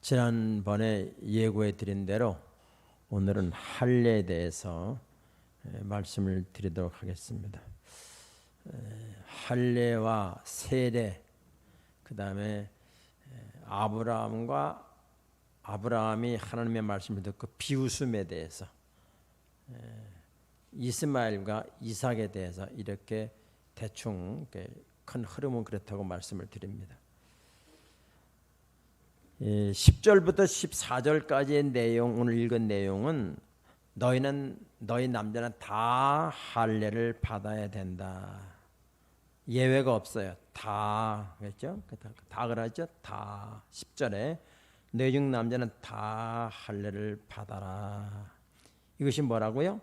지난번에 예고해 드린 대로 오늘은 할례에 대해서 말씀을 드리도록 하겠습니다. 할례와 세례, 그 다음에 아브라함이 하나님의 말씀을 듣고 비웃음에 대해서, 이스마엘과 이삭에 대해서 이렇게 대충 큰 흐름은 그렇다고 말씀을 드립니다. 10절부터 14절까지의 내용, 오늘 읽은 내용은 너희 남자는 다 할례를 받아야 된다. 예외가 없어요. 다 그랬죠? 다 그러죠? 다 10절에 너희 중 남자는 다 할례를 받아라. 이것이 뭐라고요?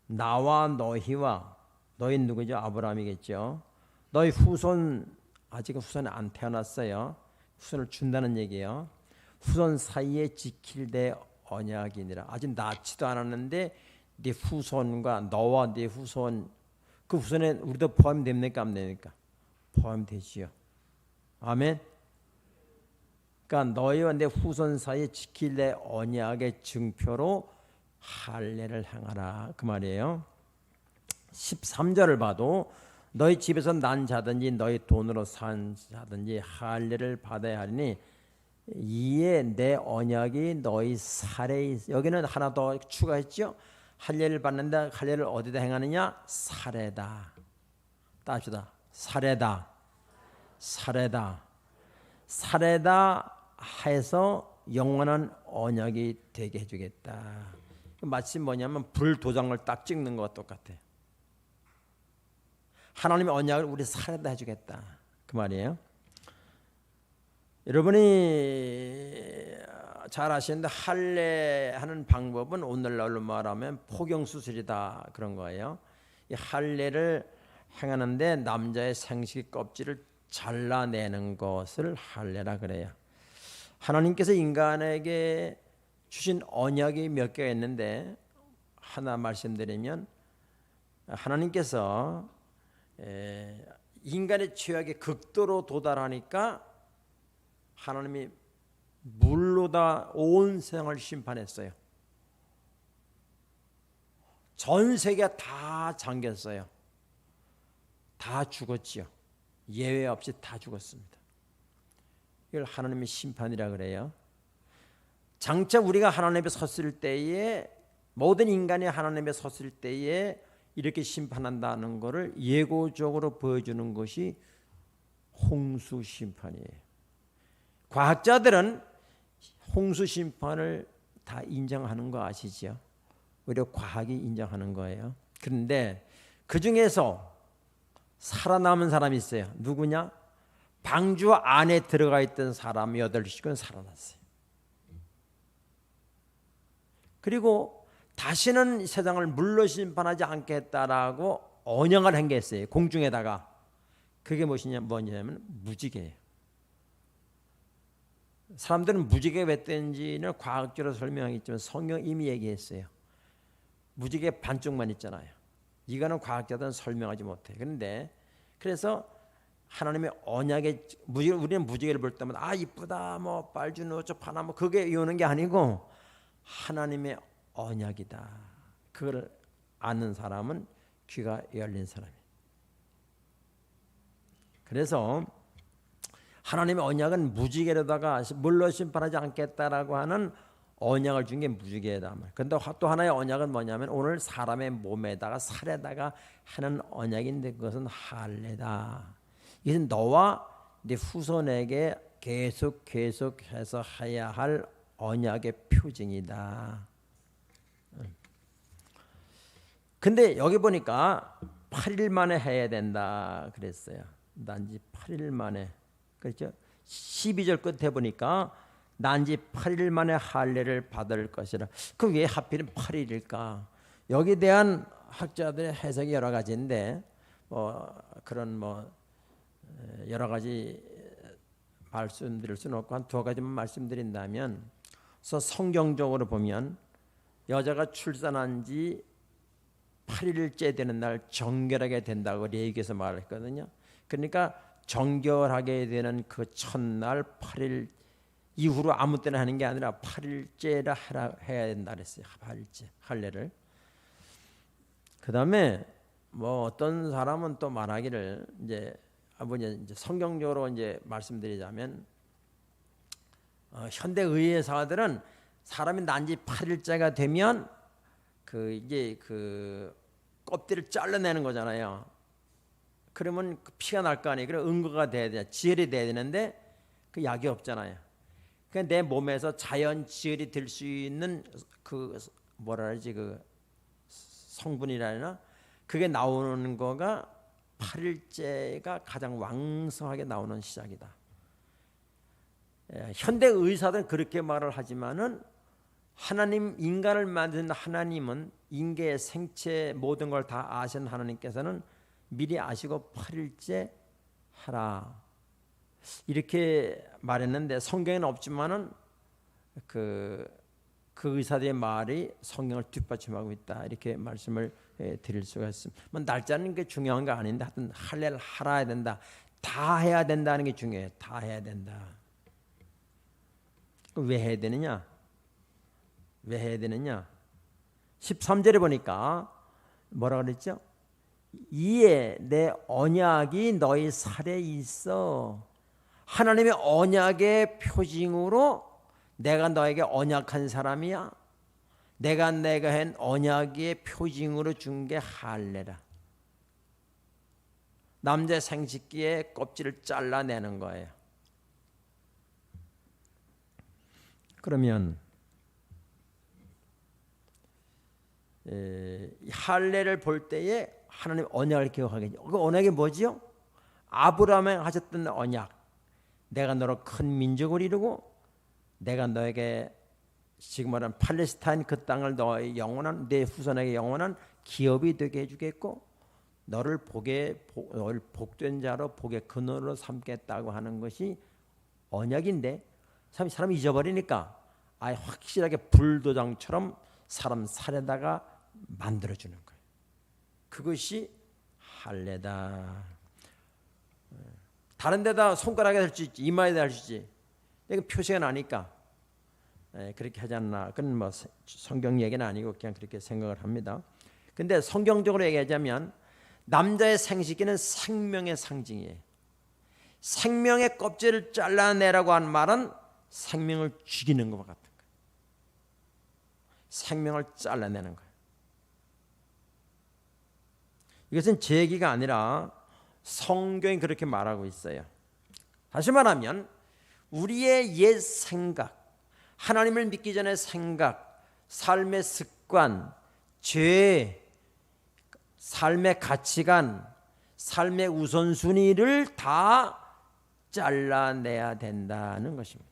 나와 너희와, 너희 누구죠? 아브라함이겠죠. 너희 후손, 아직 후손이 안 태어났어요. 후손을 준다는 얘기예요. 후손 사이에 지킬 내 언약이니라. 아직 낳지도 않았는데 네 후손과 너와 네 후손, 그 후손에 우리도 포함됩니까? 안 됩니까? 포함되지요. 아멘. 그러니까 너희와 내 후손 사이에 지킬 내 언약의 증표로 할례를 행하라, 그 말이에요. 13절을 봐도 너희 집에서 난 자든지 너희 돈으로 산 자든지 할례를 받아야 하리니 이에 내 언약이 너희 살에 있어. 여기는 하나 더 추가했죠. 할례를 받는다. 할례를 어디다 행하느냐? 살에다. 따집시다. 살에다. 살에다. 살에다 해서 영원한 언약이 되게 해주겠다. 마치 뭐냐면 불도장을 딱 찍는 것과 똑같아요. 하나님의 언약을 우리 살에다 해주겠다, 그 말이에요. 여러분이 잘 아시는데 할례하는 방법은 오늘날로 말하면 포경수술이다, 그런 거예요. 이 할례를 행하는데 남자의 생식 껍질을 잘라내는 것을 할례라 그래요. 하나님께서 인간에게 주신 언약이 몇 개가 있는데 하나 말씀드리면, 하나님께서 인간의 죄악의 극도로 도달하니까 하나님이 물로 다 온 세상을 심판했어요. 전 세계가 다 잠겼어요. 다 죽었지요. 예외 없이 다 죽었습니다. 이걸 하나님의 심판이라 그래요. 장차 우리가 하나님 앞에 섰을 때에, 모든 인간이 하나님 앞에 섰을 때에 이렇게 심판한다는 것을 예고적으로 보여주는 것이 홍수 심판이에요. 과학자들은 홍수 심판을 다 인정하는 거 아시죠? 오히려 과학이 인정하는 거예요. 그런데 그 중에서 살아남은 사람이 있어요. 누구냐? 방주 안에 들어가 있던 사람 8씩은 살아났어요. 그리고 다시는 세상을 물로 심판하지 않겠다라고 언약을 한 게 있어요. 공중에다가. 그게 뭐냐면 무지개예요. 사람들은 무지개 왜 뜬지는 과학적으로 설명하겠지만 성경 이미 얘기했어요. 무지개 반쪽만 있잖아요. 이거는 과학자들은 설명하지 못해요. 그런데 그래서 하나님의 언약의 우리는 무지개를 볼 때마다 이쁘다, 뭐 빨주노, 저 파나, 뭐 그게 이오는 게 아니고 하나님의 언약이다. 그걸 아는 사람은 귀가 열린 사람이에요. 그래서 하나님의 언약은 무지개로다가 물로 심판하지 않겠다라고 하는 언약을 준 게 무지개다. 그런데 또 하나의 언약은 뭐냐면 오늘 사람의 몸에다가 살에다가 하는 언약인데 그것은 할례다. 이것은 너와 네 후손에게 계속해서 해야 할 언약의 표징이다. 근데 여기 보니까 8일 만에 해야 된다 그랬어요. 난지 8일 만에. 그렇죠? 12절 끝에 보니까 난지 8일 만에 할례를 받을 것이라. 그 왜 하필 8일일까? 여기에 대한 학자들의 해석이 여러 가지인데 그런 여러 가지 말씀드릴 수는 없고 한 2가지만 말씀드린다면, 그래서 성경적으로 보면 여자가 출산한 지 8일째 되는 날 정결하게 된다고 레위기에서 말했거든요. 그러니까 정결하게 되는 그 첫날 8일 이후로 아무 때나 하는 게 아니라 8일째라 해야 된다 그랬어요. 8일째 할례를. 그다음에 뭐 어떤 사람은 또 말하기를 이제 성경적으로 이제 말씀드리자면 현대 의사들은 사람이 난지 8일째가 되면 이게 껍질을 잘라내는 거잖아요. 그러면 피가 날 거 아니에요. 그럼 응고가 돼야 돼, 지혈이 돼야 되는데 그 약이 없잖아요. 그러니까 내 몸에서 자연 지혈이 될 수 있는 성분이라나 그게 나오는 거가 8일째가 가장 왕성하게 나오는 시작이다. 현대 의사들은 그렇게 말을 하지만은 하나님 인간을 만든 하나님은 인계의 생체 모든 걸 다 아신 하나님께서는 미리 아시고 8일째 하라 이렇게 말했는데 성경에는 없지만은 그 의사들의 말이 성경을 뒷받침하고 있다 이렇게 말씀을 드릴 수가 있습니다. 날짜는 게 중요한 거 아닌데 하여튼 할례를 하라 해야 된다. 다 해야 된다는 게 중요해요. 다 해야 된다. 왜 해야 되느냐? 왜 해야 되느냐? 13절에 보니까 뭐라 그랬죠? 이에 내 언약이 너희 살에 있어. 하나님의 언약의 표징으로 내가 너에게 언약한 사람이야. 내가 한 언약의 표징으로 준 게 할례라. 남자 생식기의 껍질을 잘라내는 거예요. 그러면 할례를 볼 때에 하나님 언약을 기억하겠죠. 그 언약이 뭐지요? 아브라함에 하셨던 언약. 내가 너로 큰 민족을 이루고 내가 너에게 지금 말하는 팔레스타인 그 땅을 너의 영원한 내 후손에게 영원한 기업이 되게 해주겠고 너를 복된 자로 복의 근원으로 삼겠다고 하는 것이 언약인데 사람이 잊어버리니까 아예 확실하게 불도장처럼 사람 살에다가 만들어주는 거예요. 그것이 할례다. 다른 데다 손가락에 할 수 있지, 이마에 할 수 있지. 이거 표시가 나니까 그렇게 하지 않나. 그건 뭐 성경 얘기는 아니고 그냥 그렇게 생각을 합니다. 근데 성경적으로 얘기하자면 남자의 생식기는 생명의 상징이에요. 생명의 껍질을 잘라내라고 한 말은 생명을 죽이는 것과 같은 거예요. 생명을 잘라내는 거예요. 이것은 제 얘기가 아니라 성경이 그렇게 말하고 있어요. 다시 말하면 우리의 옛 생각, 하나님을 믿기 전의 생각, 삶의 습관, 죄, 삶의 가치관, 삶의 우선순위를 다 잘라내야 된다는 것입니다.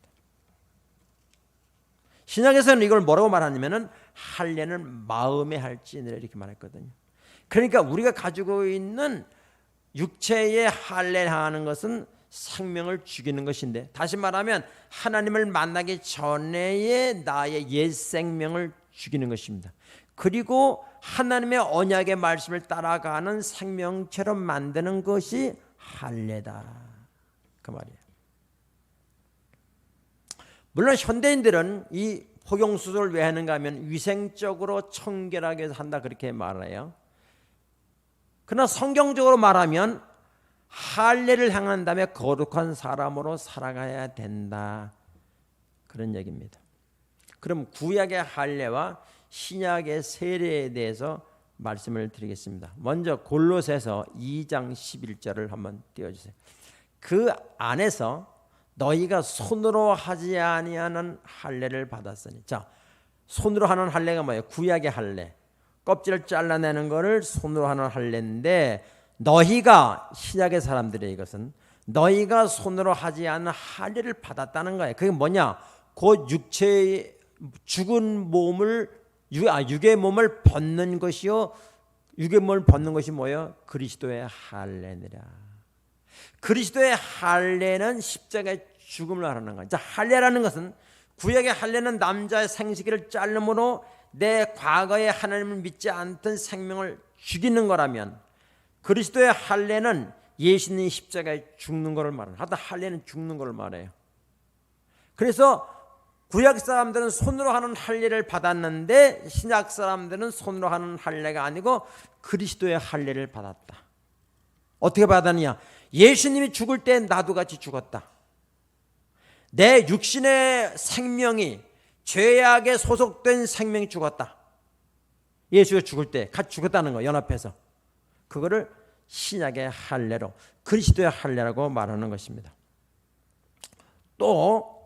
신약에서는 이걸 뭐라고 말하냐면은 할례는 마음에 할지니라 이렇게 말했거든요. 그러니까 우리가 가지고 있는 육체의 할례하는 것은 생명을 죽이는 것인데, 다시 말하면 하나님을 만나기 전에의 나의 옛 생명을 죽이는 것입니다. 그리고 하나님의 언약의 말씀을 따라가는 생명처럼 만드는 것이 할례다, 그 말이에요. 물론 현대인들은 이 포경수술을 왜 하는가 하면 위생적으로 청결하게 해서 한다 그렇게 말해요. 그러나 성경적으로 말하면 할례를 행한다며 거룩한 사람으로 살아가야 된다, 그런 얘기입니다. 그럼 구약의 할례와 신약의 세례에 대해서 말씀을 드리겠습니다. 먼저 골로새서 2장 11절을 한번 띄워주세요. 그 안에서 너희가 손으로 하지 아니하는 할례를 받았으니. 자, 손으로 하는 할례가 뭐예요? 구약의 할례, 껍질을 잘라내는 것을 손으로 하는 할례인데, 너희가, 신약의 사람들의 이것은 너희가 손으로 하지 않은 할례를 받았다는 거예요. 그게 뭐냐? 곧 육체의 죽은 몸을, 육의 몸을 벗는 것이요, 육의 몸을 벗는 것이 뭐예요? 그리스도의 할례니라. 그리스도의 할례는 십자가의 죽음을 하는 거예요. 자, 할례라는 것은, 구약의 할례는 남자의 생식기를 자름으로 내 과거에 하나님을 믿지 않던 생명을 죽이는 거라면, 그리스도의 할례는 예수님이 십자가에 죽는 것을 말해요. 하여튼 할례는 죽는 것을 말해요. 그래서 구약 사람들은 손으로 하는 할례를 받았는데 신약 사람들은 손으로 하는 할례가 아니고 그리스도의 할례를 받았다. 어떻게 받았느냐? 예수님이 죽을 때 나도 같이 죽었다. 내 육신의 생명이 죄악에 소속된 생명이 죽었다. 예수가 죽을 때 같이 죽었다는 거, 연합해서. 그거를 신약의 할례로, 그리스도의 할례라고 말하는 것입니다. 또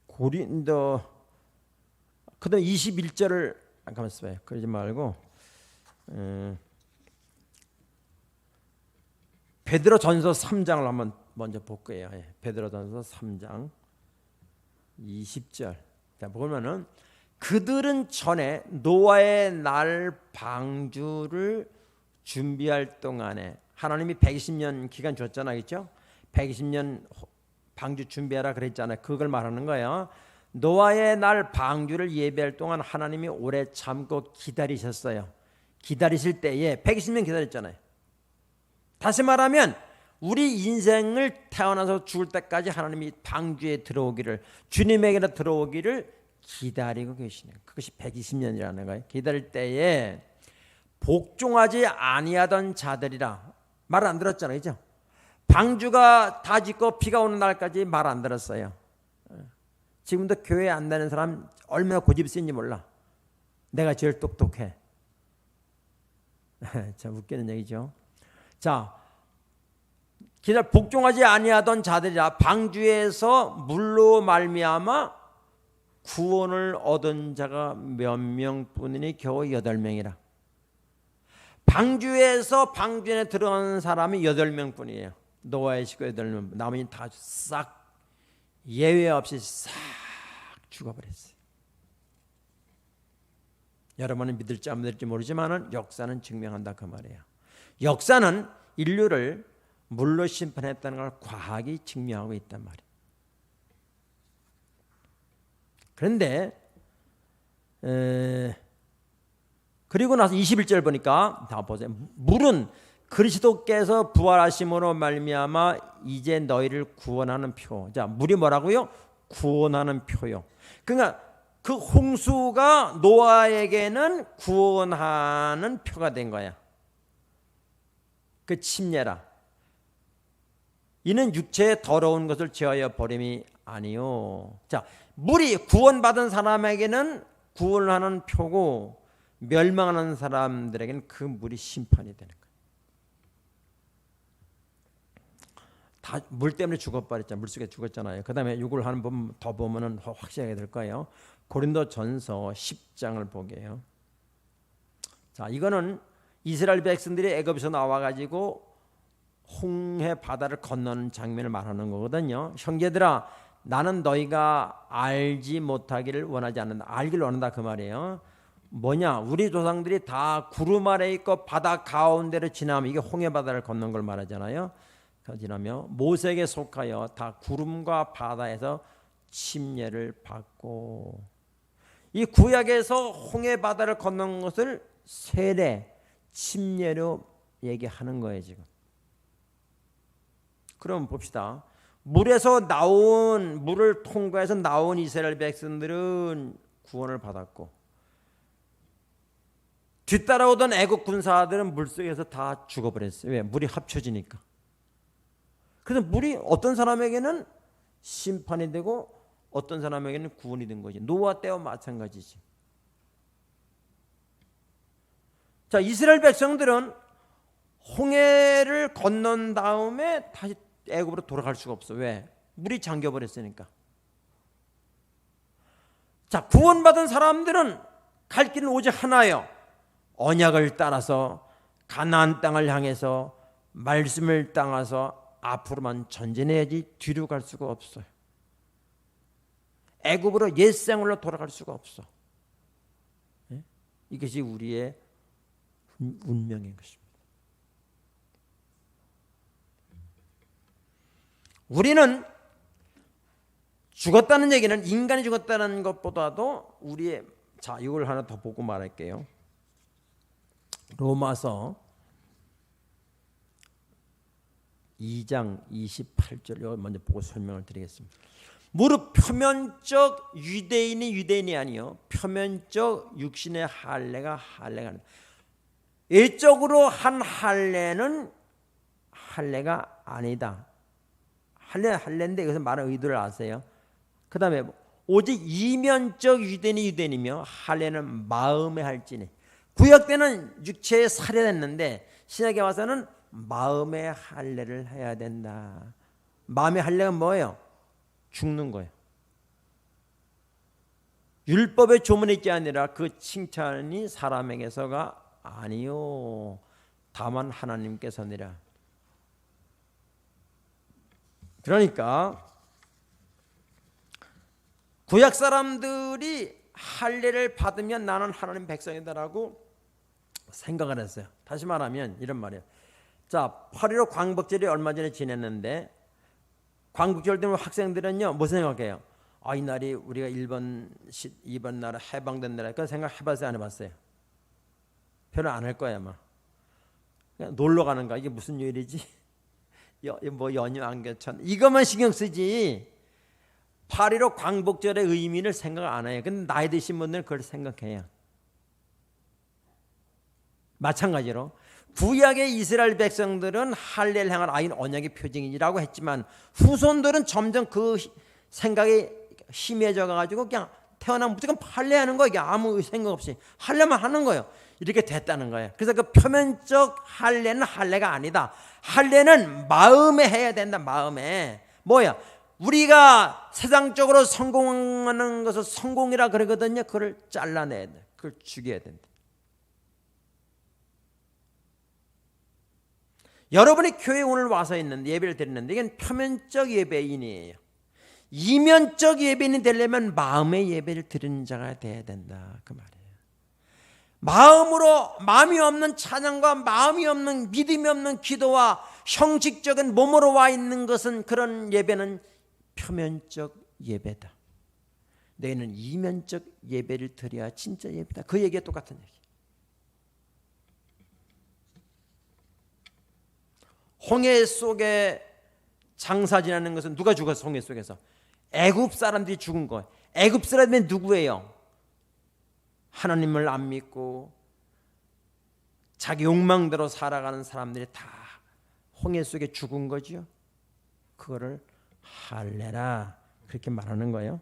고린도 그다음 21절을 잠깐만 써봐요. 그러지 말고 베드로전서 3장을 한번 먼저 볼 거예요. 베드로전서 3장 20절. 자, 보면은 그들은 전에 노아의 날 방주를 준비할 동안에 하나님이 120년 기간 줬잖아요. 그렇죠? 120년 방주 준비하라 그랬잖아요. 그걸 말하는 거예요. 노아의 날 방주를 예배할 동안 하나님이 오래 참고 기다리셨어요. 기다리실 때에 120년 기다렸잖아요. 다시 말하면 우리 인생을 태어나서 죽을 때까지 하나님이 방주에 들어오기를, 주님에게로 들어오기를 기다리고 계시네요. 그것이 120년이라는 거예요. 기다릴 때에 복종하지 아니하던 자들이라 말 안 들었잖아요. 그죠? 방주가 다 짓고 비가 오는 날까지 말 안 들었어요. 지금도 교회 안 다니는 사람 얼마나 고집센지 몰라. 내가 제일 똑똑해. 참 웃기는 얘기죠. 자, 복종하지 아니하던 자들이라 방주에서 물로 말미암아 구원을 얻은 자가 몇 명뿐이니 겨우 8명이라. 방주에서 방주에 들어간 사람이 8명뿐이에요. 노아의 식구 8명. 나머지는 다 싹 예외 없이 싹 죽어버렸어요. 여러분은 믿을지 안 믿을지 모르지만 역사는 증명한다 그 말이에요. 역사는 인류를 물로 심판했다는 걸 과학이 증명하고 있단 말이에요. 그런데 그리고 나서 21절 보니까 다 보세요. 물은 그리스도께서 부활하심으로 말미암아 이제 너희를 구원하는 표. 자, 물이 뭐라고요? 구원하는 표요. 그러니까 그 홍수가 노아에게는 구원하는 표가 된 거야. 그 침례라. 이는 육체의 더러운 것을 제하여 버림이 아니요. 자, 물이 구원받은 사람에게는 구원하는 표고 멸망하는 사람들에게는 그 물이 심판이 되는 거예요. 다 물 때문에 죽어버렸잖아요. 물속에 죽었잖아요. 그 다음에 이걸 한 번 더 보면은 확실하게 될 거예요. 고린도전서 10장을 보게요. 자, 이거는 이스라엘 백성들이 애굽에서 나와가지고 홍해 바다를 건너는 장면을 말하는 거거든요. 형제들아, 나는 너희가 알지 못하기를 원하지 않는다. 알기를 원한다 그 말이에요. 뭐냐? 우리 조상들이 다 구름 아래 있고 바다 가운데를 지나면 이게 홍해 바다를 건넌 걸 말하잖아요. 지나며 모세에게 속하여 다 구름과 바다에서 침례를 받고, 이 구약에서 홍해 바다를 건넌 것을 세례, 침례로 얘기하는 거예요 지금. 그럼 봅시다. 물에서 나온, 물을 통과해서 나온 이스라엘 백성들은 구원을 받았고, 뒤따라오던 애국 군사들은 물속에서 다 죽어버렸어요. 왜? 물이 합쳐지니까. 그래서 물이 어떤 사람에게는 심판이 되고 어떤 사람에게는 구원이 된 거지. 노아 때와 마찬가지지. 자, 이스라엘 백성들은 홍해를 건넌 다음에 다시 애굽으로 돌아갈 수가 없어. 왜? 물이 잠겨버렸으니까. 자, 구원받은 사람들은 갈 길은 오직 하나예요. 언약을 따라서 가나안 땅을 향해서 말씀을 따라서 앞으로만 전진해야지 뒤로 갈 수가 없어요. 애굽으로 옛 생활로 돌아갈 수가 없어. 이것이 우리의 운명인 것입니다. 우리는 죽었다는 얘기는 인간이 죽었다는 것보다도 우리의, 자, 이걸 하나 더 보고 말할게요. 로마서 2장 28절 먼저 보고 설명을 드리겠습니다. 무릇 표면적 유대인이 아니요 표면적 육신의 할례가 아니다. 외적으로 한 할례는 할례가 아니다. 할례인데 여기서 말하는 의도를 아세요? 그 다음에 오직 이면적 유대인이며 할례는 마음에 할지니. 구약 때는 육체에 살해됐는데 신약에 와서는 마음의 할례를 해야 된다. 마음의 할례가 뭐예요? 죽는 거예요. 율법의 조문이 아니라 그 칭찬이 사람에게서가 아니요 다만 하나님께서니라. 그러니까 구약 사람들이 할례를 받으면 나는 하나님 백성이다라고 생각을 했어요. 다시 말하면 이런 말이에요. 자, 8.15 광복절이 얼마 전에 지냈는데 광복절 때문에 학생들은요 무슨 생각해요? 이 날이 우리가 2번 나라 해방된 나라. 그런 생각 해봤어요? 안 해봤어요? 별로 안 할 거야 아마. 그냥 놀러 가는 거야. 이게 무슨 요일이지? 뭐 연휴 안개천 이것만 신경 쓰지 8.15 광복절의 의미를 생각 안 해요. 근데 나이 드신 분들은 그걸 생각해요. 마찬가지로 구약의 이스라엘 백성들은 할례를 향한 아인 언약의 표징이라고 했지만 후손들은 점점 그 생각이 심해져 가지고 그냥 태어나면 무조건 할례하는 거예요. 아무 생각 없이 할례만 하는 거예요. 이렇게 됐다는 거예요. 그래서 그 표면적 할례는 할례가 아니다. 할례는 마음에 해야 된다. 마음에. 뭐야? 우리가 세상적으로 성공하는 것을 성공이라 그러거든요. 그걸 잘라내야 돼. 그걸 죽여야 된다. 여러분이 교회에 오늘 와서 있는데 예배를 드리는데 이건 표면적 예배인이에요. 이면적 예배인이 되려면 마음의 예배를 드리는 자가 돼야 된다. 그 말이에요. 마음이 없는 찬양과 마음이 없는 믿음이 없는 기도와 형식적인 몸으로 와 있는 것은 그런 예배는 표면적 예배다. 너희는 이면적 예배를 드려야 진짜 예배다. 그 얘기가 똑같은 얘기. 홍해 속에 장사 지나는 것은 누가 죽었어? 홍해 속에서 애굽 사람들이 죽은 거예요. 애굽 사람이 누구예요? 하나님을 안 믿고 자기 욕망대로 살아가는 사람들이 다 홍해 속에 죽은 거죠. 그거를 할례라 그렇게 말하는 거예요.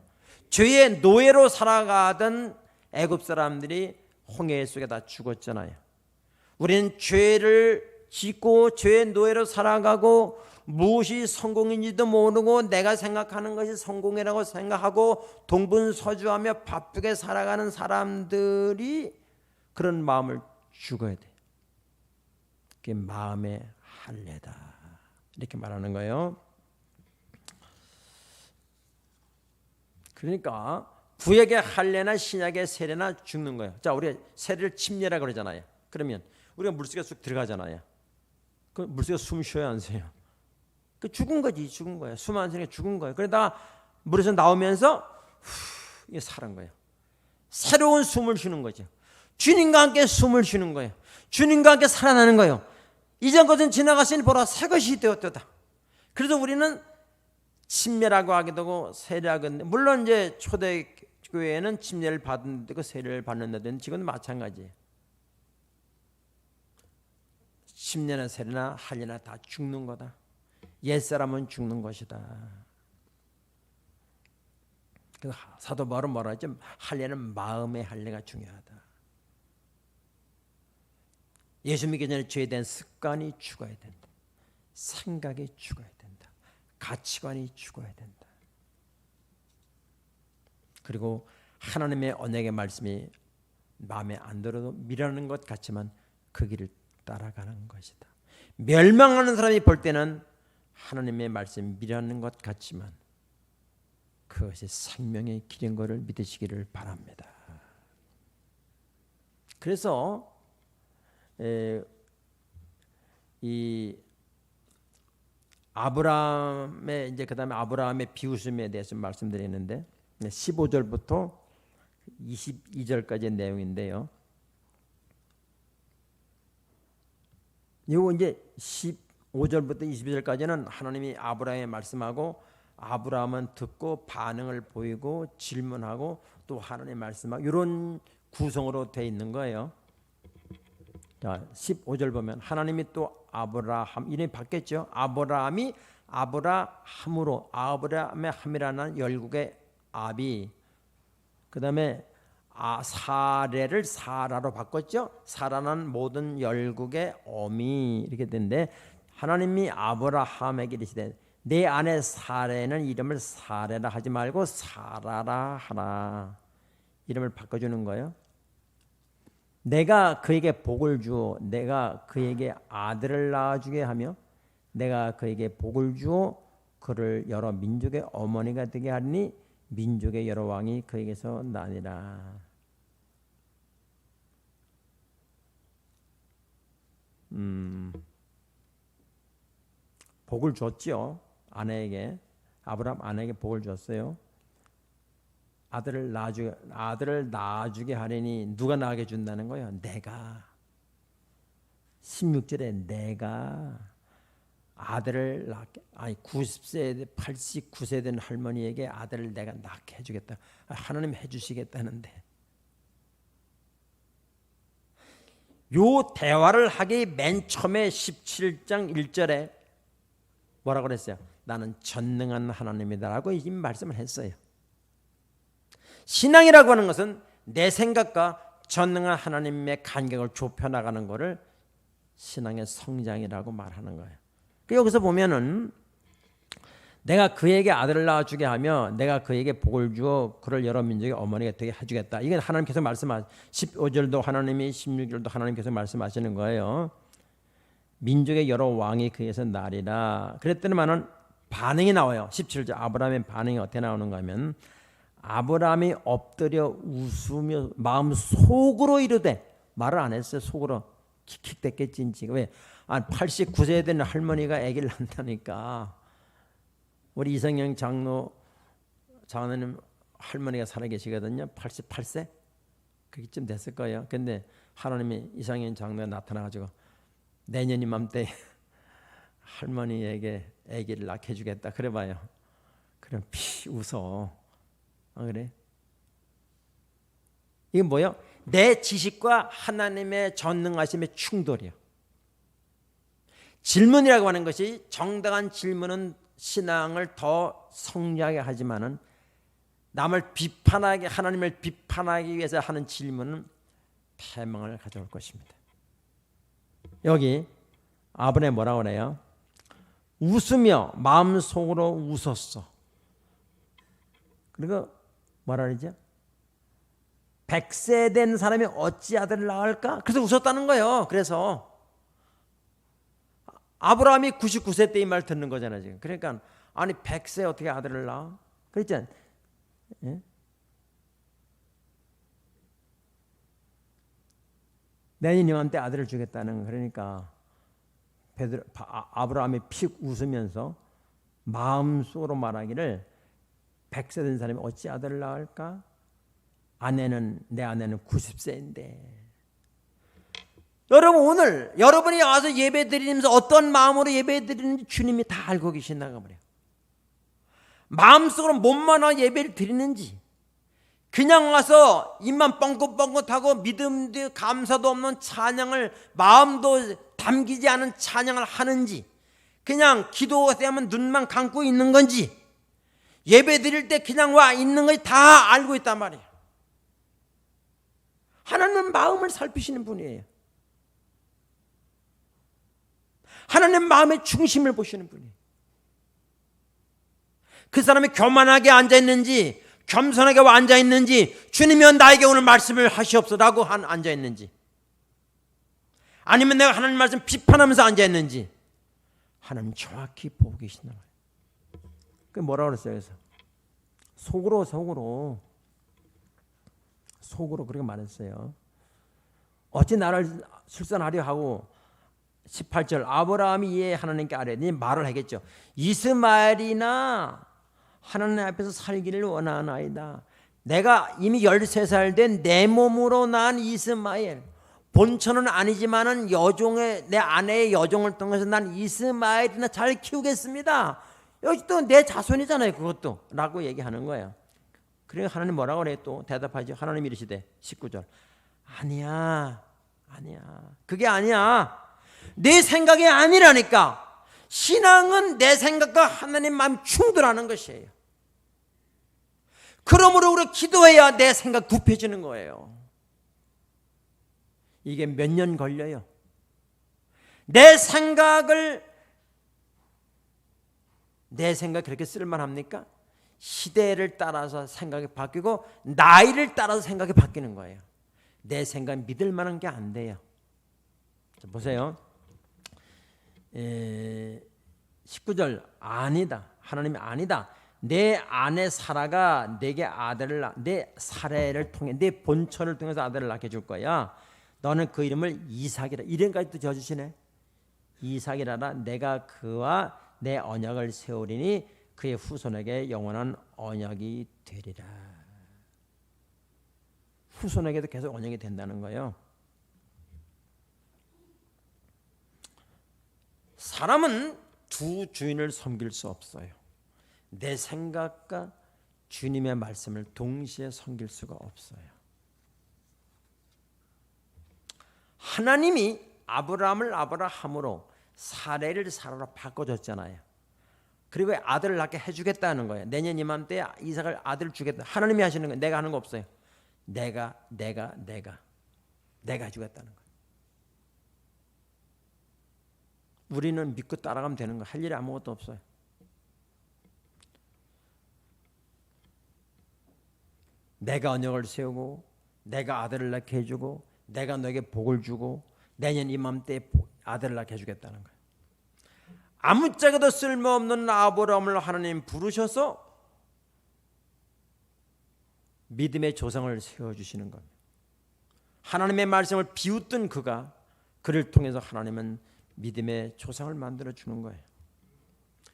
죄의 노예로 살아가던 애굽 사람들이 홍해 속에 다 죽었잖아요. 우리는 죄를 짓고 죄의 노예로 살아가고 무엇이 성공인지도 모르고 내가 생각하는 것이 성공이라고 생각하고 동분서주하며 바쁘게 살아가는 사람들이 그런 마음을 죽어야 돼. 그게 마음의 할례다 이렇게 말하는 거예요. 그러니까 구약의 할례나 신약의 세례나 죽는 거예요. 자, 우리가 세례를 침례라 그러잖아요. 그러면 우리가 물속에 쑥 들어가잖아요. 그 물속에 숨 쉬어야 안 쉬어요? 그 죽은 거지, 죽은 거예요. 숨 안 쉬니까 죽은 거예요. 그러다가 물에서 나오면서 이게 살은 거예요. 새로운 숨을 쉬는 거죠. 주님과 함께 숨을 쉬는 거예요. 주님과 함께 살아나는 거예요. 이전 것은 지나갔으니 보라 새 것이 되었도다. 그래서 우리는 침례라고 하기도 하고 세례하고 하는데 물론 이제 초대교회에는 침례를 받는데 그 세례를 받는다든지 지금도 마찬가지예요. 침례나 세례나 할례나 다 죽는 거다. 옛사람은 죽는 것이다. 사도 바울은 뭐라 했죠? 할례는 마음의 할례가 중요하다. 예수 믿기 전에 죄에 대한 습관이 죽어야 된다. 생각이 죽어야 된다. 가치관이 죽어야 된다. 그리고 하나님의 언약의 말씀이 마음에 안 들어도 미라는 것 같지만 그 길을 따라가는 것이다. 멸망하는 사람이 볼 때는 하나님의 말씀이 미라는 것 같지만 그것이 생명의 길인 것을 믿으시기를 바랍니다. 그래서 이 아브라함의 이제 그다음에 아브라함의 비웃음에 대해서 말씀드리는데 15절부터 22절까지의 내용인데요. 이거 이제 5절부터 22절까지는 하나님이 아브라함에 말씀하고 아브라함은 듣고 반응을 보이고 질문하고 또 하나님 말씀하고 이런 구성으로 돼 있는 거예요. 자, 15절 보면 하나님이 또 아브라함 이름이 바뀌었죠. 아브라함이 아브라함으로 아브라함의 함이라는 열국의 아비 그 다음에 사레를 사라로 바꿨죠. 사라는 모든 열국의 어미 이렇게 되는데 하나님이 아브라함에게 이르시되 내 아내 사레는 이름을 사레라 하지 말고 사라라 하라. 이름을 바꿔주는 거예요. 내가 그에게 복을 주어 내가 그에게 아들을 낳아주게 하며 내가 그에게 복을 주어 그를 여러 민족의 어머니가 되게 하리니 민족의 여러 왕이 그에게서 나니라. 복을 줬죠. 아내에게 아브라함 아내에게 복을 줬어요. 아들을 낳아주게 하리니 누가 낳게 준다는 거예요? 내가 16절에 내가 아들을 낳게 90세 89세 된 할머니에게 아들을 내가 낳게 해주겠다. 하나님 해주시겠다는데 요 대화를 하기 맨 처음에 17장 1절에 뭐라고 그랬어요? 나는 전능한 하나님이다라고 이 말씀을 했어요. 신앙이라고 하는 것은 내 생각과 전능한 하나님의 간격을 좁혀나가는 것을 신앙의 성장이라고 말하는 거예요. 여기서 보면은 내가 그에게 아들을 낳아주게 하며 내가 그에게 복을 주어 그를 여러 민족의 어머니가 되게 해주겠다. 이건 하나님께서 15절도 하나님이 16절도 하나님께서 말씀하시는 거예요. 민족의 여러 왕이 그에서 나리라. 그랬더니만은 반응이 나와요. 17절 아브라함의 반응이 어떻게 나오는가 하면 아브라함이 엎드려 웃으며 마음 속으로 이르되 말을 안 했어요. 속으로 킥킥댔겠지. 왜? 89세 된 할머니가 아기를 낳는다니까. 우리 이성영 장로님 할머니가 살아계시거든요. 88세? 그쯤 됐을 거예요. 근데 하나님이 이성영 장로가 나타나가지고 내년 이맘때 할머니에게 아기를 낳게 해주겠다. 그래봐요. 그럼 피 웃어. 그래? 이게 뭐예요? 내 지식과 하나님의 전능하심의 충돌이요. 질문이라고 하는 것이 정당한 질문은 신앙을 더 성장하게 하지만은 남을 비판하게 하나님을 비판하기 위해서 하는 질문은 패망을 가져올 것입니다. 여기 아브라함이 뭐라고 그래요? 웃으며 마음속으로 웃었어. 그리고 뭐라 그러죠? 100세 된 사람이 어찌 아들을 낳을까? 그래서 웃었다는 거예요. 그래서 아브라함이 99세 때 이 말 듣는 거잖아요. 지금. 그러니까 100세 어떻게 아들을 낳아? 그랬잖아요. 예? 내년 이맘때 아들을 주겠다는 그러니까 아브라함이 픽 웃으면서 마음속으로 말하기를 100세 된 사람이 어찌 아들을 낳을까? 내 아내는 90세인데. 여러분 오늘 여러분이 와서 예배 드리면서 어떤 마음으로 예배 드리는지 주님이 다 알고 계신다고 말이에요. 마음속으로 몸만 예배를 드리는지 그냥 와서 입만 뻥긋뻥긋하고 믿음도 감사도 없는 찬양을 마음도 담기지 않은 찬양을 하는지 그냥 기도하면 눈만 감고 있는 건지 예배 드릴 때 그냥 와 있는 것이 다 알고 있단 말이에요. 하나님은 마음을 살피시는 분이에요. 하나님 마음의 중심을 보시는 분이에요. 그 사람이 교만하게 앉아있는지 겸손하게 앉아있는지 주님이 나에게 오늘 말씀을 하시옵소라고 앉아있는지 아니면 내가 하나님 말씀 비판하면서 앉아있는지 하나님 정확히 보고 계신단 말이에요. 그게 뭐라고 그랬어요? 그래서 속으로 그렇게 말했어요. 어찌 나를 출산하려 하고 18절 아브라함이 이에 하나님께 아뢰니 말을 하겠죠. 이스마엘이나 하나님 앞에서 살기를 원하나이다. 내가 이미 13살 된 내 몸으로 낳은 이스마엘 본처는 아니지만은 여종의 내 아내의 여종을 통해서 난 이스마엘이나 잘 키우겠습니다. 여기 또 내 자손이잖아요. 그것도 라고 얘기하는 거예요. 그러니까 하나님 뭐라고 그래? 또 대답하죠. 하나님 이르시되 19절 아니야 그게 아니야. 내 생각이 아니라니까. 신앙은 내 생각과 하나님 마음 충돌하는 것이에요. 그러므로 우리 기도해야 내 생각 굽혀지는 거예요. 이게 몇 년 걸려요. 내 생각 그렇게 쓸만합니까? 시대를 따라서 생각이 바뀌고 나이를 따라서 생각이 바뀌는 거예요. 내 생각 믿을 만한 게 안 돼요. 자, 보세요. 19절 아니다. 하나님이 아니다. 내 아내 사라가 내게 아들을 내 사례를 통해 내 본처를 통해서 아들을 낳게 줄 거야. 너는 그 이름을 이삭이라. 이름까지도 지어주시네. 이삭이라라. 내가 그와 내 언약을 세우리니 그의 후손에게 영원한 언약이 되리라. 후손에게도 계속 언약이 된다는 거예요. 사람은 두 주인을 섬길 수 없어요. 내 생각과 주님의 말씀을 동시에 섬길 수가 없어요. 하나님이 아브라함을 아브라함으로 사례를 사라로 바꿔줬잖아요. 그리고 아들을 낳게 해주겠다는 거예요. 내년 이맘때 이삭을 아들을 주겠다. 하나님이 하시는 거예요. 내가 하는 거 없어요. 내가 해주겠다는 거예요. 우리는 믿고 따라가면 되는 거예요. 할 일이 아무것도 없어요. 내가 언약을 세우고 내가 아들을 낳게 해주고 내가 너에게 복을 주고 내년 이맘때 아들을 낳게 해주겠다는 거예요. 아무짝에도 쓸모없는 아브라함을 하나님 부르셔서 믿음의 조상을 세워주시는 겁니다. 하나님의 말씀을 비웃던 그를 통해서 하나님은 믿음의 조상을 만들어주는 거예요.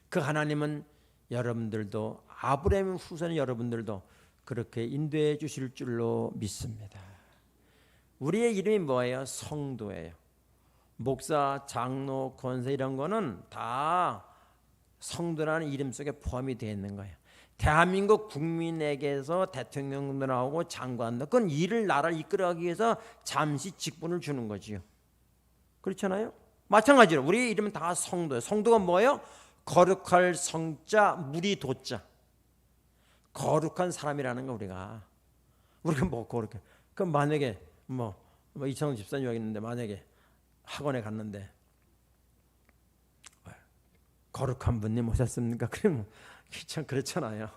그 하나님은 여러분들도 아브라함의 후손인 여러분들도 그렇게 인도해 주실 줄로 믿습니다. 우리의 이름이 뭐예요? 성도예요. 목사, 장로, 권세 이런 거는 다 성도라는 이름 속에 포함이 되어 있는 거예요. 대한민국 국민에게서 대통령도 나오고 장관도 그건 나라를 이끌어가기 위해서 잠시 직분을 주는 거지요. 그렇잖아요? 마찬가지로 우리 이름은 다 성도예요. 성도가 뭐예요? 거룩할 성자, 무리 도자. 거룩한 사람이라는 거 우리가 뭐 거룩해. 그럼 만약에 이창훈 집사님 여기 있는데 만약에 학원에 갔는데 거룩한 분님 오셨습니까? 그러면 참 그렇잖아요.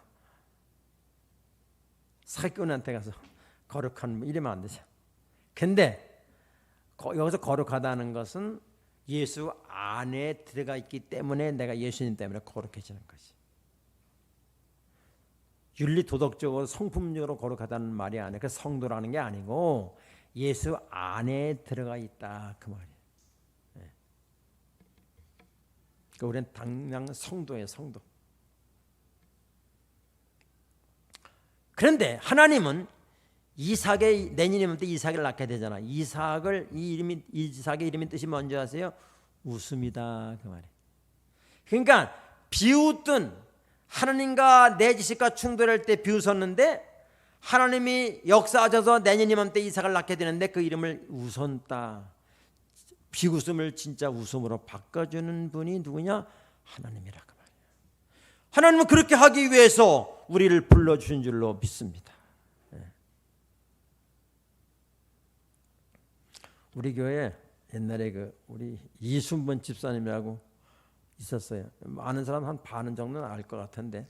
사기꾼한테 가서 거룩한 분 이러면 안 되죠. 근데 여기서 거룩하다는 것은 예수 안에 들어가 있기 때문에 내가 예수님 때문에 거룩해지는 거지. 윤리 도덕적으로 성품적으로 거룩하다는 말이 아니라 그 성도라는 게 아니고 예수 안에 들어가 있다 그 말이에요. 네. 그러니까 우리는 당장 성도예요, 성도. 그런데 하나님은 내년이면 때 이삭을 낳게 되잖아. 이삭의 이름이 뜻이 뭔지 아세요? 웃음이다 그 말이에요. 그러니까 비웃던 하나님과 내 지식과 충돌할 때 비웃었는데 하나님이 역사하셔서 내년 이맘때 이삭을 낳게 되는데 그 이름을 웃었다. 비웃음을 진짜 웃음으로 바꿔주는 분이 누구냐? 하나님이라 그 말이에요. 하나님은 그렇게 하기 위해서 우리를 불러주신 줄로 믿습니다. 우리 교회 옛날에 우리 이순번 집사님이라고 있었어요. 아는 사람 한 반은 정도는 알 것 같은데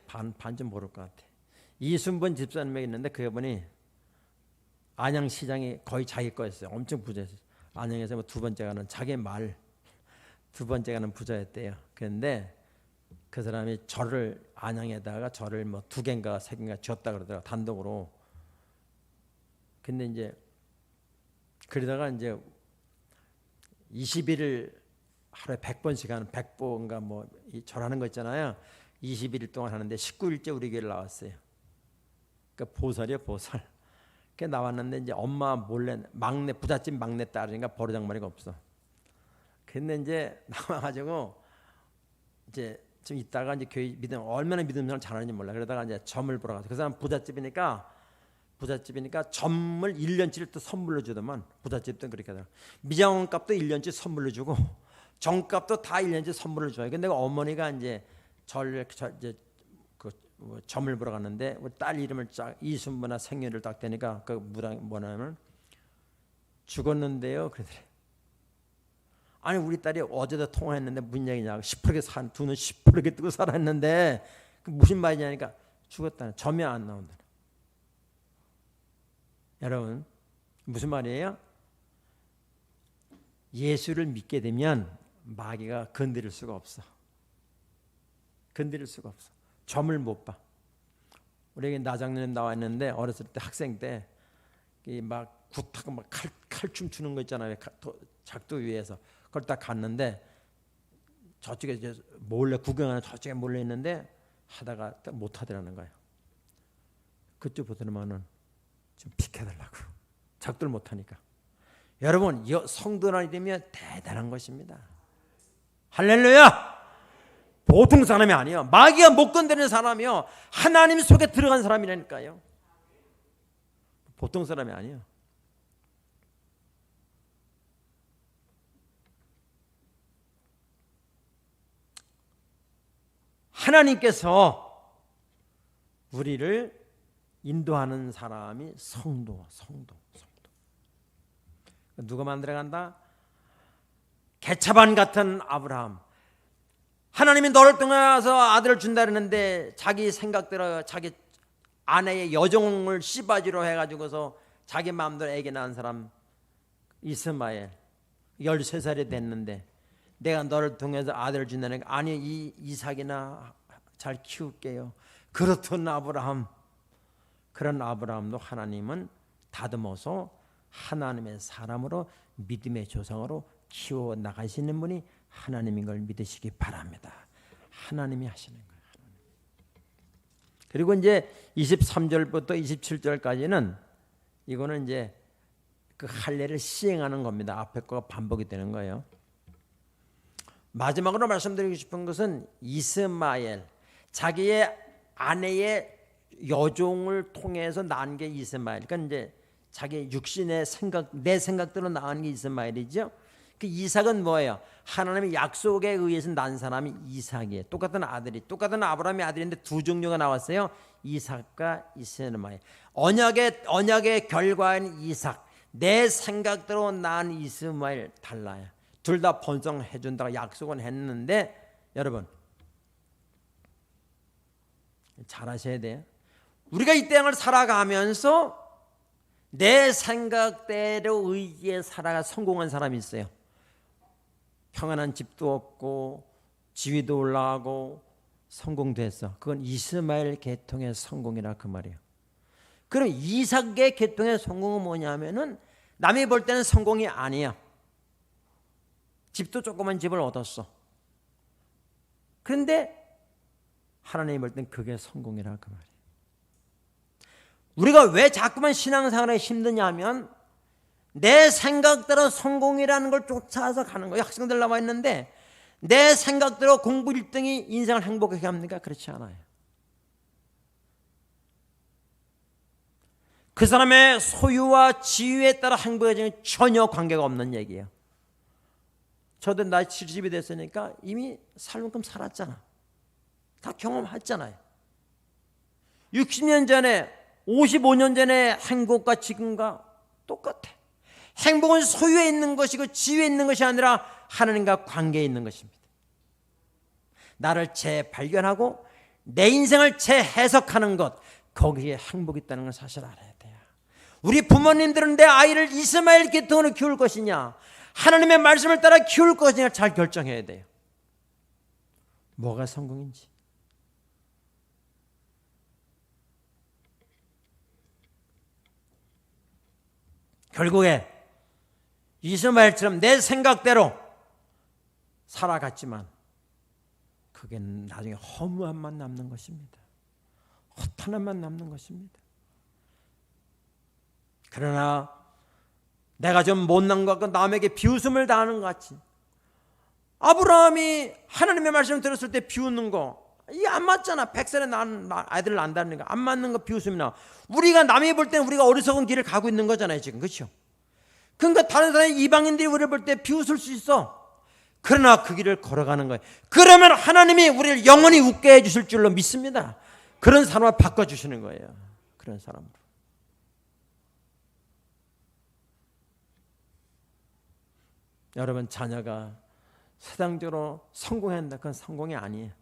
반 좀 모를 것 같아. 이순번 집사님이 있는데 그분이 안양시장이 거의 자기 거였어요. 엄청 부자였어요. 안양에서 두 번째 가는 자기 말 두 번째 가는 부자였대요. 그런데 그 사람이 안양에다가 절을 두 개인가 세 개인가 지었다 그러더라고 단독으로. 근데 이제 그러다가 이제 20일을 하루에 100번씩 하는 100번가 절하는 거 있잖아요. 21일 동안 하는데 19일째 우리 교회를 나왔어요. 그러니까 보살이에요, 보살. 그 나왔는데 이제 엄마 몰래 막내 부잣집 막내 딸이니까 버르장머리가 없어. 근데 이제 나와가지고 이제 좀 있다가 이제 교회 얼마나 믿음을 잘하는지 몰라. 그러다가 이제 점을 보러 가서 그 사람 부잣집이니까 점을 1년치를 또 선물로 주더만. 부잣집도 그렇게 하더라. 미장원값도 1년치 선물로 주고 정값도 다 1년치 선물로 줘요. 근데 어머니가 이제 이제 점을 보러 갔는데 우리 딸 이름을 쫙 이순부나 생년을 딱 대니까 그 뭐냐면 죽었는데요. 그러더래. 아니 우리 딸이 어제도 통화했는데 무슨 얘기냐. 시퍼렇게 두 눈 시퍼렇게 뜨고 살았는데 그 무슨 말이냐니까 죽었다는. 점이 안 나온다. 여러분 무슨 말이에요? 예수를 믿게 되면 마귀가 건드릴 수가 없어. 건드릴 수가 없어. 점을 못 봐. 우리 나장님 나와 있는데 어렸을 때 학생 때 막 굿하고 막 칼춤 추는 거 있잖아요. 작두 위에서 그걸 딱 갔는데 저쪽에 이제 몰래 구경하는 저쪽에 몰래 있는데 하다가 못 하더라는 거예요. 그쪽 보더니만은 좀 비켜달라고. 작두를 못 하니까. 여러분 성도나 되면 대단한 것입니다. 할렐루야. 보통 사람이 아니에요. 마귀가 못 건드리는 사람이요. 하나님 속에 들어간 사람이라니까요. 보통 사람이 아니에요. 하나님께서 우리를 인도하는 사람이 성도. 누가 만들어간다? 개차반 같은 아브라함. 하나님이 너를 통해서 아들을 준다 그러는데 자기 생각대로 자기 아내의 여종을 씨바지로 해가지고서 자기 마음대로 애기 낳은 사람 이스마엘 13살이 됐는데 내가 너를 통해서 아들을 준다니까 아니 이 이삭이나 잘 키울게요. 그렇던 아브라함. 그런 아브라함도 하나님은 다듬어서 하나님의 사람으로 믿음의 조상으로 키워 나가시는 분이 하나님인 걸 믿으시기 바랍니다. 하나님이 하시는 거예요. 그리고 이제 23절부터 27절까지는 이거는 이제 그 할례를 시행하는 겁니다. 앞에 거가 반복이 되는 거예요. 마지막으로 말씀드리고 싶은 것은 이스마엘, 자기의 아내의 여종을 통해서 낳은 게 이스마엘. 그러니까 이제 자기 육신의 생각, 내 생각대로 낳은 게 이스마엘이죠. 그 이삭은 뭐예요? 하나님의 약속에 의해서 난 사람이 이삭이에요. 똑같은 아들이, 똑같은 아브라함의 아들인데 두 종류가 나왔어요. 이삭과 이스마엘. 언약의 결과인 이삭, 내 생각대로 낳은 이스마엘 달라요. 둘 다 번성해 준다고 약속은 했는데 여러분 잘 아셔야 돼요. 우리가 이 땅을 살아가면서 내 생각대로 의지에 살아가 성공한 사람이 있어요. 평안한 집도 없고 지위도 올라가고 성공됐어. 그건 이스마엘 계통의 성공이라 그 말이에요. 그럼 이삭의 계통의 성공은 뭐냐면은 남이 볼 때는 성공이 아니야. 집도 조그만 집을 얻었어. 그런데 하나님이 볼 땐 그게 성공이라 그 말이에요. 우리가 왜 자꾸만 신앙생활에 힘드냐면 내 생각대로 성공이라는 걸 쫓아서 가는 거예요. 학생들 나와 있는데 내 생각대로 공부 1등이 인생을 행복하게 합니까? 그렇지 않아요. 그 사람의 소유와 지위에 따라 행복해지는 전혀 관계가 없는 얘기예요. 저도 나이 70이 됐으니까 이미 살 만큼 살았잖아. 다 경험했잖아요. 60년 전에 55년 전에 행복과 지금과 똑같아. 행복은 소유에 있는 것이고 지위에 있는 것이 아니라 하나님과 관계에 있는 것입니다. 나를 재발견하고 내 인생을 재해석하는 것, 거기에 행복이 있다는 걸 사실 알아야 돼요. 우리 부모님들은 내 아이를 이스마엘 계통으로 키울 것이냐 하나님의 말씀을 따라 키울 것이냐 잘 결정해야 돼요. 뭐가 성공인지. 결국에 이스마엘처럼 내 생각대로 살아갔지만 그게 나중에 허무함만 남는 것입니다. 허탄함만 남는 것입니다. 그러나 내가 좀 못난 것 같고 남에게 비웃음을 당하는 것 같이 아브라함이 하나님의 말씀을 들었을 때 비웃는 거 이게 안 맞잖아. 100살에 낳은 아이들을 낳는다는 거 안 맞는 거 비웃음이 나. 우리가 남이 볼 때는 우리가 어리석은 길을 가고 있는 거잖아요 지금. 그렇죠? 그러니까 다른 사람 이방인들이 우리를 볼 때 비웃을 수 있어. 그러나 그 길을 걸어가는 거예요. 그러면 하나님이 우리를 영원히 웃게 해주실 줄로 믿습니다. 그런 사람을 바꿔주시는 거예요. 그런 사람으로. 여러분 자녀가 세상적으로 성공해야 한다. 그건 성공이 아니에요.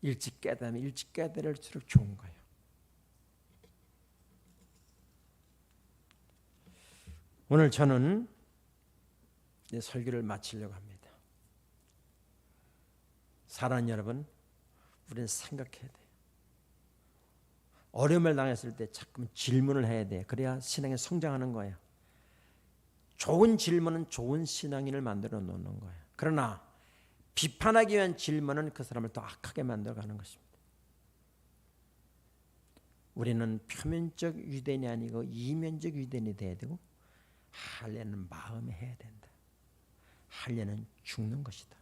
일찍 깨달으면 일찍 깨달을수록 좋은 거예요. 오늘 저는 내 설교를 마치려고 합니다. 사랑하는 여러분, 우리는 생각해야 돼요. 어려움을 당했을 때 자꾸 질문을 해야 돼요. 그래야 신앙이 성장하는 거예요. 좋은 질문은 좋은 신앙인을 만들어 놓는 거예요. 그러나 비판하기 위한 질문은 그 사람을 더 악하게 만들어가는 것입니다. 우리는 표면적 유대인이 아니고 이면적 유대인이 돼야 되고 할례는 마음에 해야 된다. 할례는 죽는 것이다.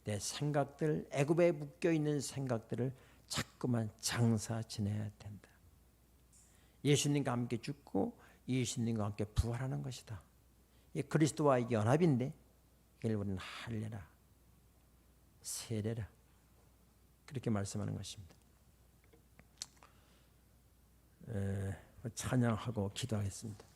내 생각들, 애굽에 묶여있는 생각들을 자꾸만 장사 지내야 된다. 예수님과 함께 죽고 예수님과 함께 부활하는 것이다. 이 그리스도와의 연합인데 이걸 우리는 할례라, 세례라 그렇게 말씀하는 것입니다. 찬양하고 기도하겠습니다.